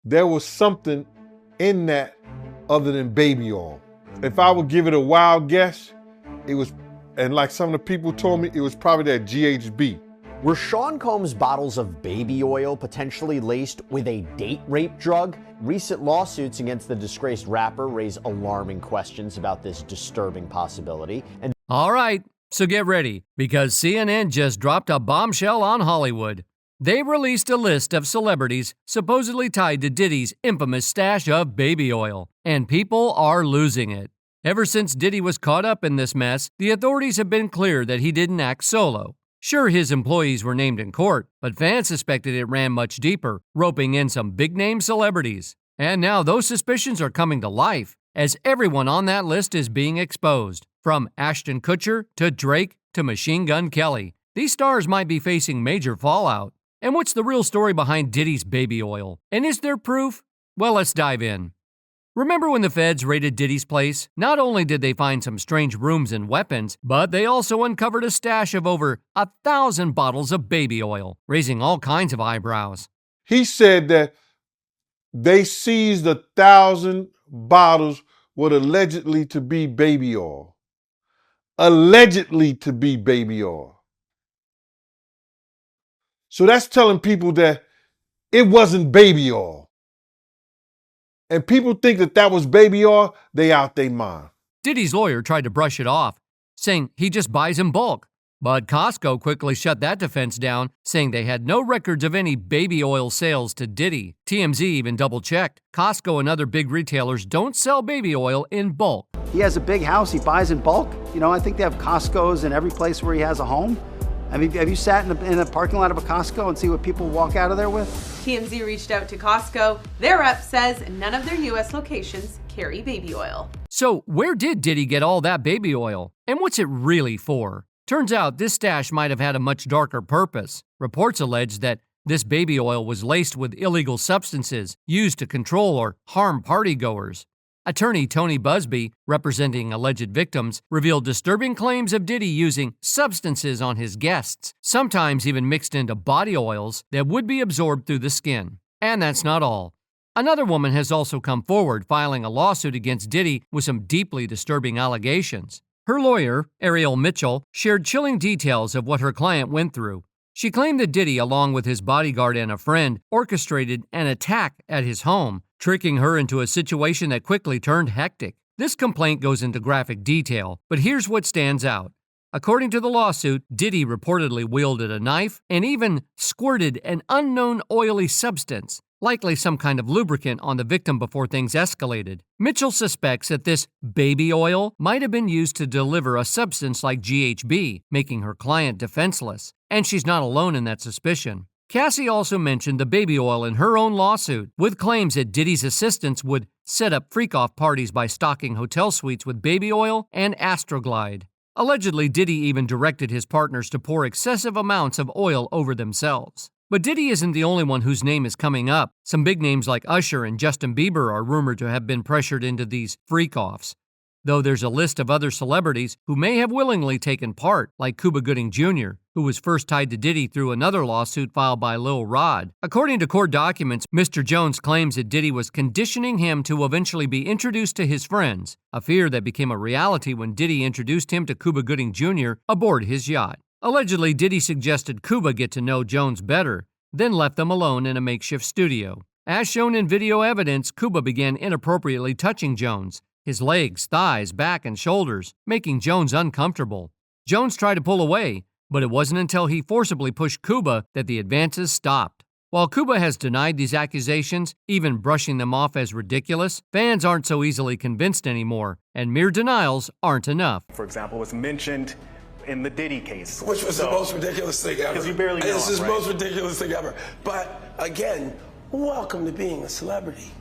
there was something in that other than baby oil. If I would give it a wild guess, it was, and like some of the people told me, it was probably that GHB. Were Sean Combs' bottles of baby oil potentially laced with a date rape drug? Recent lawsuits against the disgraced rapper raise alarming questions about this disturbing possibility. And all right, so get ready, because CNN just dropped a bombshell on Hollywood. They released a list of celebrities supposedly tied to Diddy's infamous stash of baby oil, and people are losing it. Ever since Diddy was caught up in this mess, the authorities have been clear that he didn't act solo. Sure, his employees were named in court, but fans suspected it ran much deeper, roping in some big-name celebrities. And now those suspicions are coming to life, as everyone on that list is being exposed. From Ashton Kutcher to Drake to Machine Gun Kelly, these stars might be facing major fallout. And what's the real story behind Diddy's baby oil? And is there proof? Well, let's dive in. Remember when the feds raided Diddy's place? Not only did they find some strange rooms and weapons, but they also uncovered a stash of over 1,000 bottles of baby oil, raising all kinds of eyebrows. He said that they seized 1,000 bottles what allegedly to be baby oil. Allegedly to be baby oil. So that's telling people that it wasn't baby oil. And people think that that was baby oil, they out their mind. Diddy's lawyer tried to brush it off, saying he just buys in bulk. But Costco quickly shut that defense down, saying they had no records of any baby oil sales to Diddy. TMZ even double-checked. Costco and other big retailers don't sell baby oil in bulk. He has a big house, he buys in bulk. You know, I think they have Costco's in every place where he has a home. I mean, have you sat in a parking lot of a Costco and see what people walk out of there with? TMZ reached out to Costco. Their rep says none of their U.S. locations carry baby oil. So where did Diddy get all that baby oil? And what's it really for? Turns out this stash might have had a much darker purpose. Reports allege that this baby oil was laced with illegal substances used to control or harm partygoers. Attorney Tony Busby, representing alleged victims, revealed disturbing claims of Diddy using substances on his guests, sometimes even mixed into body oils that would be absorbed through the skin. And that's not all. Another woman has also come forward, filing a lawsuit against Diddy with some deeply disturbing allegations. Her lawyer, Ariel Mitchell, shared chilling details of what her client went through. She claimed that Diddy, along with his bodyguard and a friend, orchestrated an attack at his home, tricking her into a situation that quickly turned hectic. This complaint goes into graphic detail, but here's what stands out. According to the lawsuit, Diddy reportedly wielded a knife and even squirted an unknown oily substance, likely some kind of lubricant, on the victim before things escalated. Mitchell suspects that this baby oil might have been used to deliver a substance like GHB, making her client defenseless. And she's not alone in that suspicion. Cassie also mentioned the baby oil in her own lawsuit, with claims that Diddy's assistants would set up freak-off parties by stocking hotel suites with baby oil and Astroglide. Allegedly, Diddy even directed his partners to pour excessive amounts of oil over themselves. But Diddy isn't the only one whose name is coming up. Some big names like Usher and Justin Bieber are rumored to have been pressured into these freak-offs. Though there's a list of other celebrities who may have willingly taken part, like Cuba Gooding Jr., who was first tied to Diddy through another lawsuit filed by Lil Rod. According to court documents, Mr. Jones claims that Diddy was conditioning him to eventually be introduced to his friends, a fear that became a reality when Diddy introduced him to Cuba Gooding Jr. aboard his yacht. Allegedly, Diddy suggested Cuba get to know Jones better, then left them alone in a makeshift studio. As shown in video evidence, Cuba began inappropriately touching Jones, his legs, thighs, back, and shoulders, making Jones uncomfortable. Jones tried to pull away, but it wasn't until he forcibly pushed Cuba that the advances stopped. While Cuba has denied these accusations, even brushing them off as ridiculous, fans aren't so easily convinced anymore, and mere denials aren't enough. For example, was mentioned in the Diddy case. Which was the most ridiculous thing ever. Because you barely know him, This is the right? most ridiculous thing ever. But again, welcome to being a celebrity.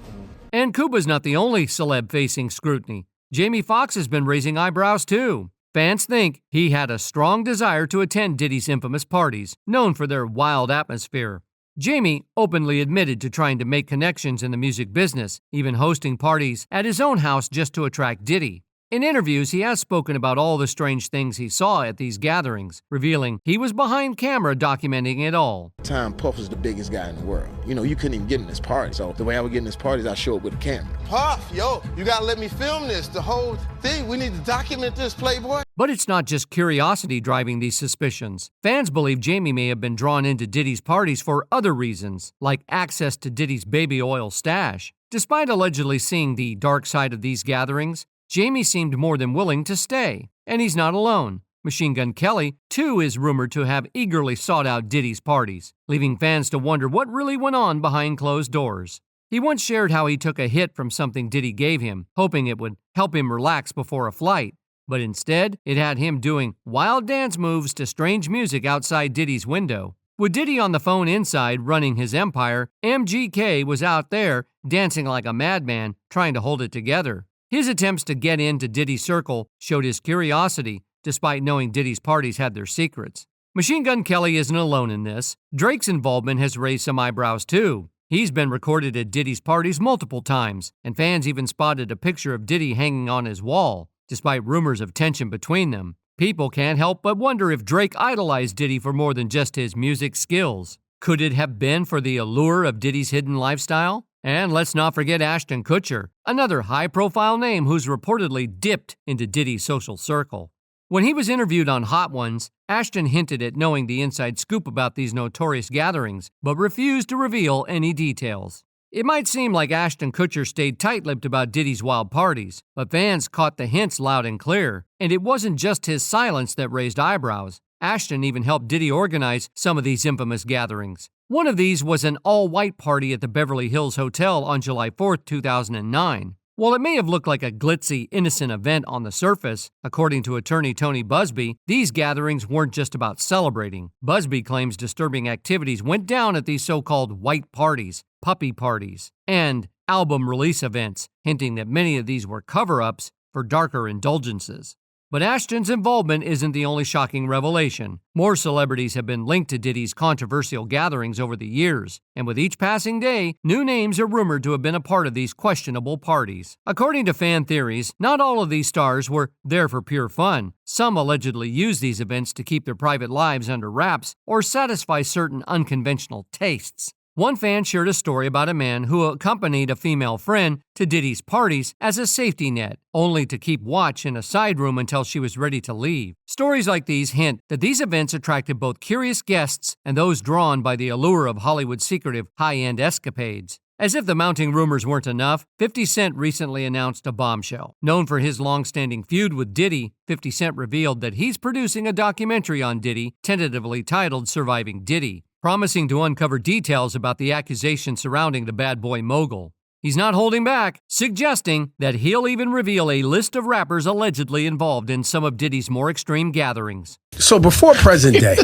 And Cuba's not the only celeb facing scrutiny. Jamie Foxx has been raising eyebrows too. Fans think he had a strong desire to attend Diddy's infamous parties, known for their wild atmosphere. Jamie openly admitted to trying to make connections in the music business, even hosting parties at his own house just to attract Diddy. In interviews, he has spoken about all the strange things he saw at these gatherings, revealing he was behind camera documenting it all. Time Puff was the biggest guy in the world. You know, you couldn't even get in this party. So the way I would get in this party is I show up with a camera. Puff, yo, you gotta let me film this, the whole thing. We need to document this, Playboy. But it's not just curiosity driving these suspicions. Fans believe Jamie may have been drawn into Diddy's parties for other reasons, like access to Diddy's baby oil stash. Despite allegedly seeing the dark side of these gatherings, Jamie seemed more than willing to stay. And he's not alone. Machine Gun Kelly, too, is rumored to have eagerly sought out Diddy's parties, leaving fans to wonder what really went on behind closed doors. He once shared how he took a hit from something Diddy gave him, hoping it would help him relax before a flight. But instead, it had him doing wild dance moves to strange music outside Diddy's window. With Diddy on the phone inside running his empire, MGK was out there dancing like a madman, trying to hold it together. His attempts to get into Diddy's circle showed his curiosity, despite knowing Diddy's parties had their secrets. Machine Gun Kelly isn't alone in this. Drake's involvement has raised some eyebrows too. He's been recorded at Diddy's parties multiple times, and fans even spotted a picture of Diddy hanging on his wall. Despite rumors of tension between them, people can't help but wonder if Drake idolized Diddy for more than just his music skills. Could it have been for the allure of Diddy's hidden lifestyle? And let's not forget Ashton Kutcher, another high-profile name who's reportedly dipped into Diddy's social circle. When he was interviewed on Hot Ones, Ashton hinted at knowing the inside scoop about these notorious gatherings, but refused to reveal any details. It might seem like Ashton Kutcher stayed tight-lipped about Diddy's wild parties, but fans caught the hints loud and clear, and it wasn't just his silence that raised eyebrows. Ashton even helped Diddy organize some of these infamous gatherings. One of these was an all-white party at the Beverly Hills Hotel on July 4, 2009. While it may have looked like a glitzy, innocent event on the surface, according to attorney Tony Busby, these gatherings weren't just about celebrating. Busby claims disturbing activities went down at these so-called white parties, puppy parties, and album release events, hinting that many of these were cover-ups for darker indulgences. But Ashton's involvement isn't the only shocking revelation. More celebrities have been linked to Diddy's controversial gatherings over the years, and with each passing day, new names are rumored to have been a part of these questionable parties. According to fan theories, not all of these stars were there for pure fun. Some allegedly used these events to keep their private lives under wraps or satisfy certain unconventional tastes. One fan shared a story about a man who accompanied a female friend to Diddy's parties as a safety net, only to keep watch in a side room until she was ready to leave. Stories like these hint that these events attracted both curious guests and those drawn by the allure of Hollywood's secretive high-end escapades. As if the mounting rumors weren't enough, 50 Cent recently announced a bombshell. Known for his long-standing feud with Diddy, 50 Cent revealed that he's producing a documentary on Diddy, tentatively titled Surviving Diddy, promising to uncover details about the accusations surrounding the bad boy mogul. He's not holding back, suggesting that he'll even reveal a list of rappers allegedly involved in some of Diddy's more extreme gatherings. So before present day,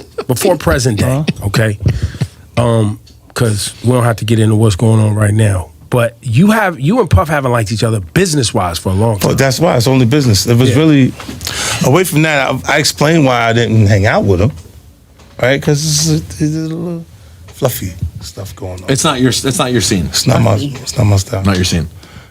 okay, because we don't have to get into what's going on right now, but you and Puff haven't liked each other business-wise for a long time. Oh, that's why. It's only business. It was really, away from that, I explained why I didn't hang out with him. Right, because it's a little fluffy stuff going on. It's not your scene. It's not my style. Not your scene.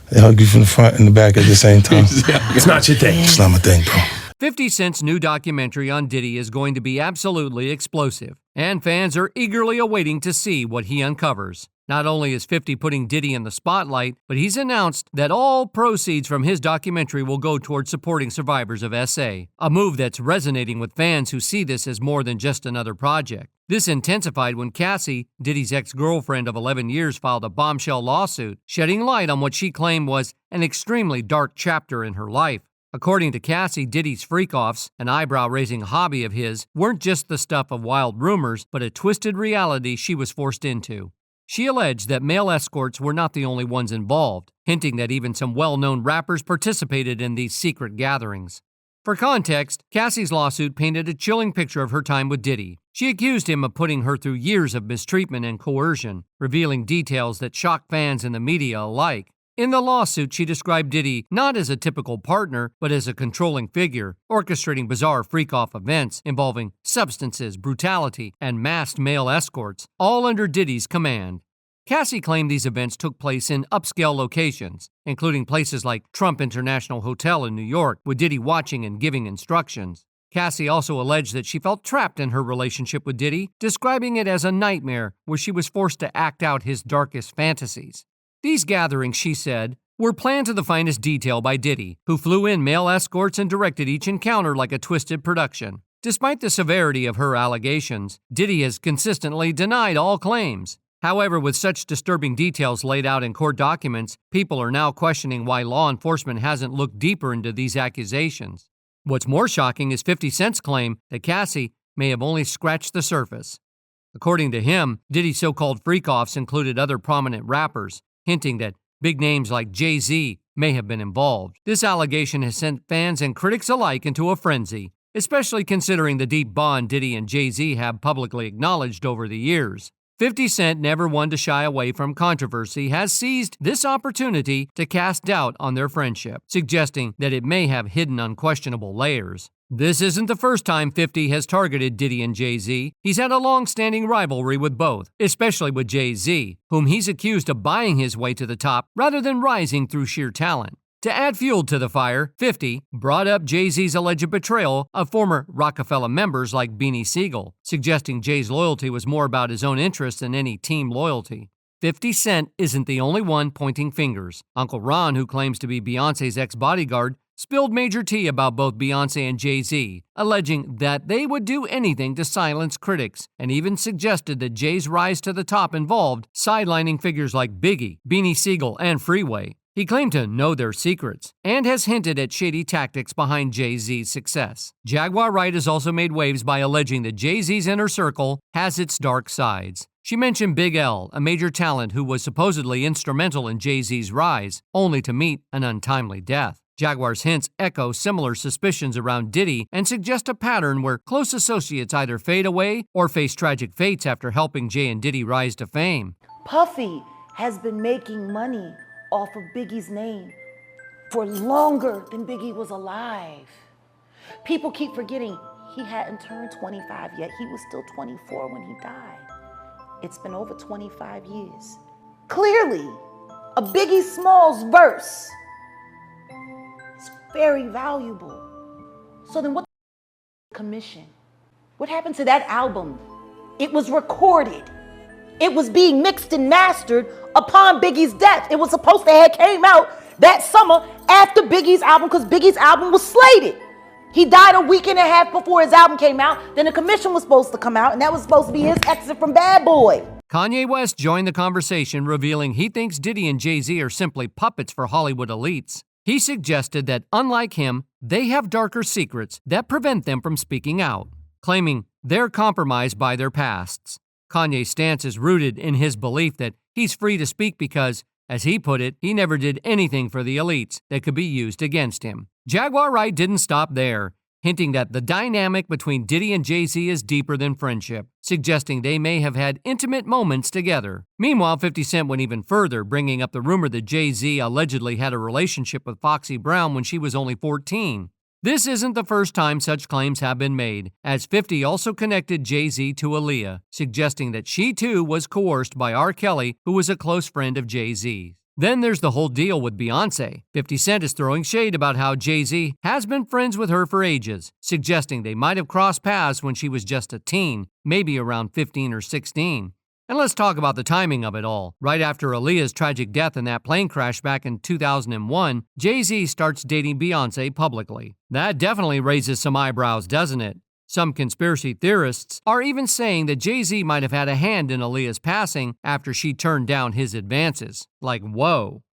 They hug you from the front and the back at the same time. It's not your thing. It's not my thing, bro. 50 Cent's new documentary on Diddy is going to be absolutely explosive, and fans are eagerly awaiting to see what he uncovers. Not only is 50 putting Diddy in the spotlight, but he's announced that all proceeds from his documentary will go towards supporting survivors of SA, a move that's resonating with fans who see this as more than just another project. This intensified when Cassie, Diddy's ex-girlfriend of 11 years, filed a bombshell lawsuit, shedding light on what she claimed was an extremely dark chapter in her life. According to Cassie, Diddy's freak-offs, an eyebrow-raising hobby of his, weren't just the stuff of wild rumors, but a twisted reality she was forced into. She alleged that male escorts were not the only ones involved, hinting that even some well-known rappers participated in these secret gatherings. For context, Cassie's lawsuit painted a chilling picture of her time with Diddy. She accused him of putting her through years of mistreatment and coercion, revealing details that shocked fans and the media alike. In the lawsuit, she described Diddy not as a typical partner, but as a controlling figure, orchestrating bizarre freak-off events involving substances, brutality, and masked male escorts, all under Diddy's command. Cassie claimed these events took place in upscale locations, including places like Trump International Hotel in New York, with Diddy watching and giving instructions. Cassie also alleged that she felt trapped in her relationship with Diddy, describing it as a nightmare where she was forced to act out his darkest fantasies. These gatherings, she said, were planned to the finest detail by Diddy, who flew in male escorts and directed each encounter like a twisted production. Despite the severity of her allegations, Diddy has consistently denied all claims. However, with such disturbing details laid out in court documents, people are now questioning why law enforcement hasn't looked deeper into these accusations. What's more shocking is 50 Cent's claim that Cassie may have only scratched the surface. According to him, Diddy's so-called freak-offs included other prominent rappers, hinting that big names like Jay-Z may have been involved. This allegation has sent fans and critics alike into a frenzy, especially considering the deep bond Diddy and Jay-Z have publicly acknowledged over the years. 50 Cent, never one to shy away from controversy, has seized this opportunity to cast doubt on their friendship, suggesting that it may have hidden unquestionable layers. This isn't the first time 50 has targeted Diddy and Jay-Z. He's had a long-standing rivalry with both, especially with Jay-Z, whom he's accused of buying his way to the top rather than rising through sheer talent. To add fuel to the fire, 50 brought up Jay-Z's alleged betrayal of former Rockefeller members like Beanie Siegel, suggesting Jay's loyalty was more about his own interests than any team loyalty. 50 Cent isn't the only one pointing fingers. Uncle Ron, who claims to be Beyoncé's ex-bodyguard, spilled major tea about both Beyoncé and Jay-Z, alleging that they would do anything to silence critics, and even suggested that Jay's rise to the top involved sidelining figures like Biggie, Beanie Siegel, and Freeway. He claimed to know their secrets, and has hinted at shady tactics behind Jay-Z's success. Jaguar Wright has also made waves by alleging that Jay-Z's inner circle has its dark sides. She mentioned Big L, a major talent who was supposedly instrumental in Jay-Z's rise, only to meet an untimely death. Jaguar's hints echo similar suspicions around Diddy and suggest a pattern where close associates either fade away or face tragic fates after helping Jay and Diddy rise to fame. Puffy has been making money off of Biggie's name for longer than Biggie was alive. People keep forgetting he hadn't turned 25 yet. He was still 24 when he died. It's been over 25 years. Clearly, a Biggie Smalls verse is very valuable. So then what the commission? What happened to that album? It was recorded. It was being mixed and mastered upon Biggie's death. It was supposed to have came out that summer after Biggie's album because Biggie's album was slated. He died a week and a half before his album came out. Then the commission was supposed to come out, and that was supposed to be his exit from Bad Boy. Kanye West joined the conversation, revealing he thinks Diddy and Jay-Z are simply puppets for Hollywood elites. He suggested that, unlike him, they have darker secrets that prevent them from speaking out, claiming they're compromised by their pasts. Kanye's stance is rooted in his belief that he's free to speak because, as he put it, he never did anything for the elites that could be used against him. Jaguar Wright didn't stop there, hinting that the dynamic between Diddy and Jay-Z is deeper than friendship, suggesting they may have had intimate moments together. Meanwhile, 50 Cent went even further, bringing up the rumor that Jay-Z allegedly had a relationship with Foxy Brown when she was only 14. This isn't the first time such claims have been made, as 50 also connected Jay-Z to Aaliyah, suggesting that she too was coerced by R. Kelly, who was a close friend of Jay-Z. Then there's the whole deal with Beyoncé. 50 Cent is throwing shade about how Jay-Z has been friends with her for ages, suggesting they might have crossed paths when she was just a teen, maybe around 15 or 16. And let's talk about the timing of it all. Right after Aaliyah's tragic death in that plane crash back in 2001, Jay-Z starts dating Beyoncé publicly. That definitely raises some eyebrows, doesn't it? Some conspiracy theorists are even saying that Jay-Z might have had a hand in Aaliyah's passing after she turned down his advances. Like, whoa.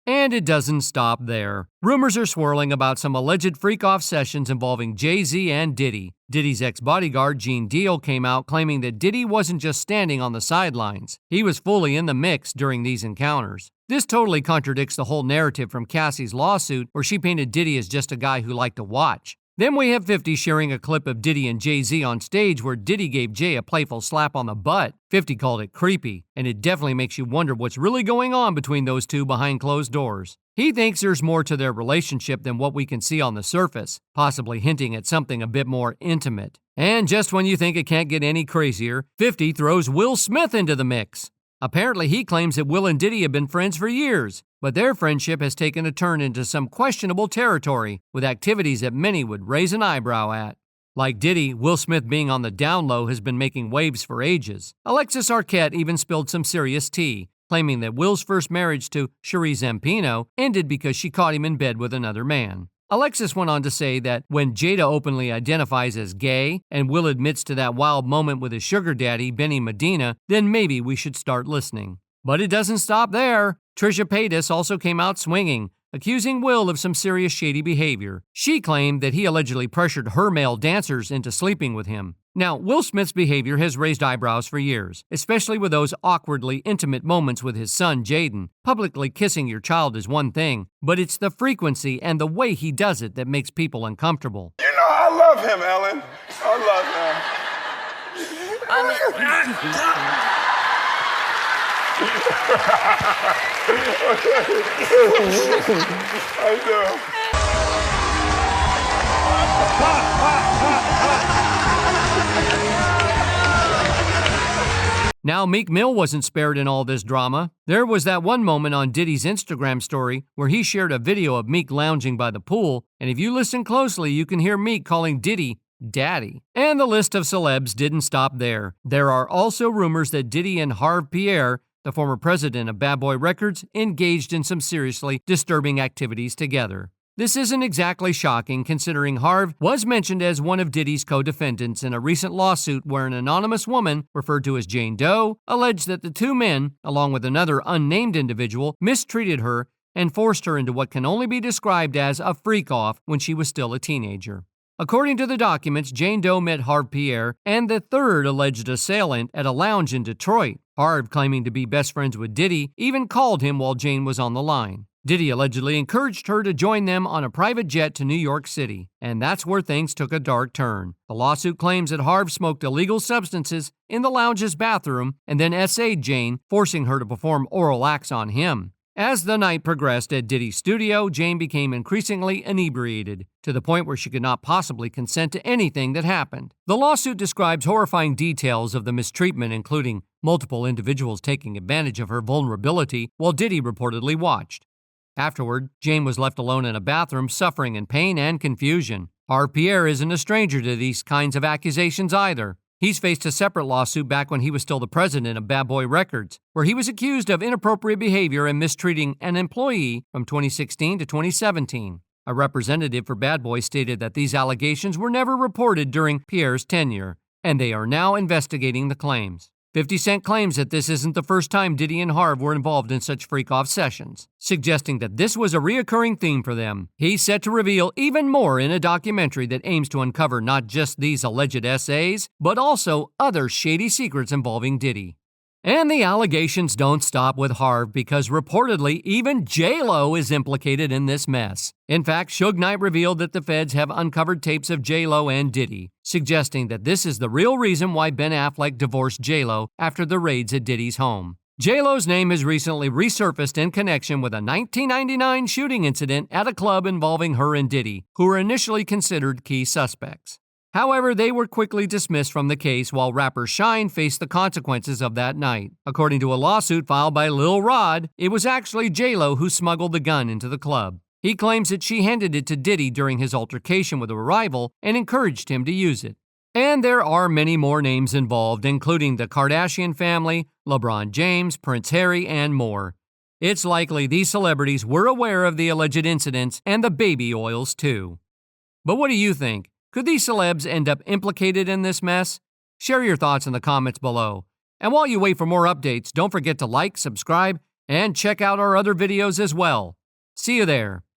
And it doesn't stop there. Rumors are swirling about some alleged freak-off sessions involving Jay-Z and Diddy. Diddy's ex-bodyguard, Gene Deal, came out claiming that Diddy wasn't just standing on the sidelines. He was fully in the mix during these encounters. This totally contradicts the whole narrative from Cassie's lawsuit, where she painted Diddy as just a guy who liked to watch. Then we have 50 sharing a clip of Diddy and Jay-Z on stage where Diddy gave Jay a playful slap on the butt. 50 called it creepy, and it definitely makes you wonder what's really going on between those two behind closed doors. He thinks there's more to their relationship than what we can see on the surface, possibly hinting at something a bit more intimate. And just when you think it can't get any crazier, 50 throws Will Smith into the mix. Apparently, he claims that Will and Diddy have been friends for years, but their friendship has taken a turn into some questionable territory with activities that many would raise an eyebrow at. Like Diddy, Will Smith being on the down low has been making waves for ages. Alexis Arquette even spilled some serious tea, claiming that Will's first marriage to Cherie Zampino ended because she caught him in bed with another man. Alexis went on to say that when Jada openly identifies as gay and Will admits to that wild moment with his sugar daddy, Benny Medina, then maybe we should start listening. But it doesn't stop there. Trisha Paytas also came out swinging, accusing Will of some serious shady behavior. She claimed that he allegedly pressured her male dancers into sleeping with him. Now, Will Smith's behavior has raised eyebrows for years, especially with those awkwardly intimate moments with his son, Jaden. Publicly kissing your child is one thing, but it's the frequency and the way he does it that makes people uncomfortable. You know, I love him, Ellen. I love him. Now, Meek Mill wasn't spared in all this drama. There was that one moment on Diddy's Instagram story where he shared a video of Meek lounging by the pool, and if you listen closely, you can hear Meek calling Diddy Daddy. And the list of celebs didn't stop there. There are also rumors that Diddy and Harve Pierre, the former president of Bad Boy Records, engaged in some seriously disturbing activities together. This isn't exactly shocking, considering Harve was mentioned as one of Diddy's co-defendants in a recent lawsuit where an anonymous woman, referred to as Jane Doe, alleged that the two men, along with another unnamed individual, mistreated her and forced her into what can only be described as a freak-off when she was still a teenager. According to the documents, Jane Doe met Harve Pierre and the third alleged assailant at a lounge in Detroit. Harve, claiming to be best friends with Diddy, even called him while Jane was on the line. Diddy allegedly encouraged her to join them on a private jet to New York City, and that's where things took a dark turn. The lawsuit claims that Harve smoked illegal substances in the lounge's bathroom and then essayed Jane, forcing her to perform oral acts on him. As the night progressed at Diddy's studio, Jane became increasingly inebriated, to the point where she could not possibly consent to anything that happened. The lawsuit describes horrifying details of the mistreatment, including multiple individuals taking advantage of her vulnerability while Diddy reportedly watched. Afterward, Jane was left alone in a bathroom, suffering in pain and confusion. Harve Pierre isn't a stranger to these kinds of accusations either. He's faced a separate lawsuit back when he was still the president of Bad Boy Records, where he was accused of inappropriate behavior and mistreating an employee from 2016 to 2017. A representative for Bad Boy stated that these allegations were never reported during Pierre's tenure, and they are now investigating the claims. 50 Cent claims that this isn't the first time Diddy and Harve were involved in such freak-off sessions, suggesting that this was a reoccurring theme for them. He's set to reveal even more in a documentary that aims to uncover not just these alleged essays, but also other shady secrets involving Diddy. And the allegations don't stop with Harve, because reportedly even J-Lo is implicated in this mess. In fact, Suge Knight revealed that the feds have uncovered tapes of J-Lo and Diddy, suggesting that this is the real reason why Ben Affleck divorced J-Lo after the raids at Diddy's home. J-Lo's name has recently resurfaced in connection with a 1999 shooting incident at a club involving her and Diddy, who were initially considered key suspects. However, they were quickly dismissed from the case while rapper Shine faced the consequences of that night. According to a lawsuit filed by Lil Rod, it was actually J-Lo who smuggled the gun into the club. He claims that she handed it to Diddy during his altercation with a rival and encouraged him to use it. And there are many more names involved, including the Kardashian family, LeBron James, Prince Harry, and more. It's likely these celebrities were aware of the alleged incidents and the baby oils too. But what do you think? Could these celebs end up implicated in this mess? Share your thoughts in the comments below. And while you wait for more updates, don't forget to like, subscribe, and check out our other videos as well. See you there.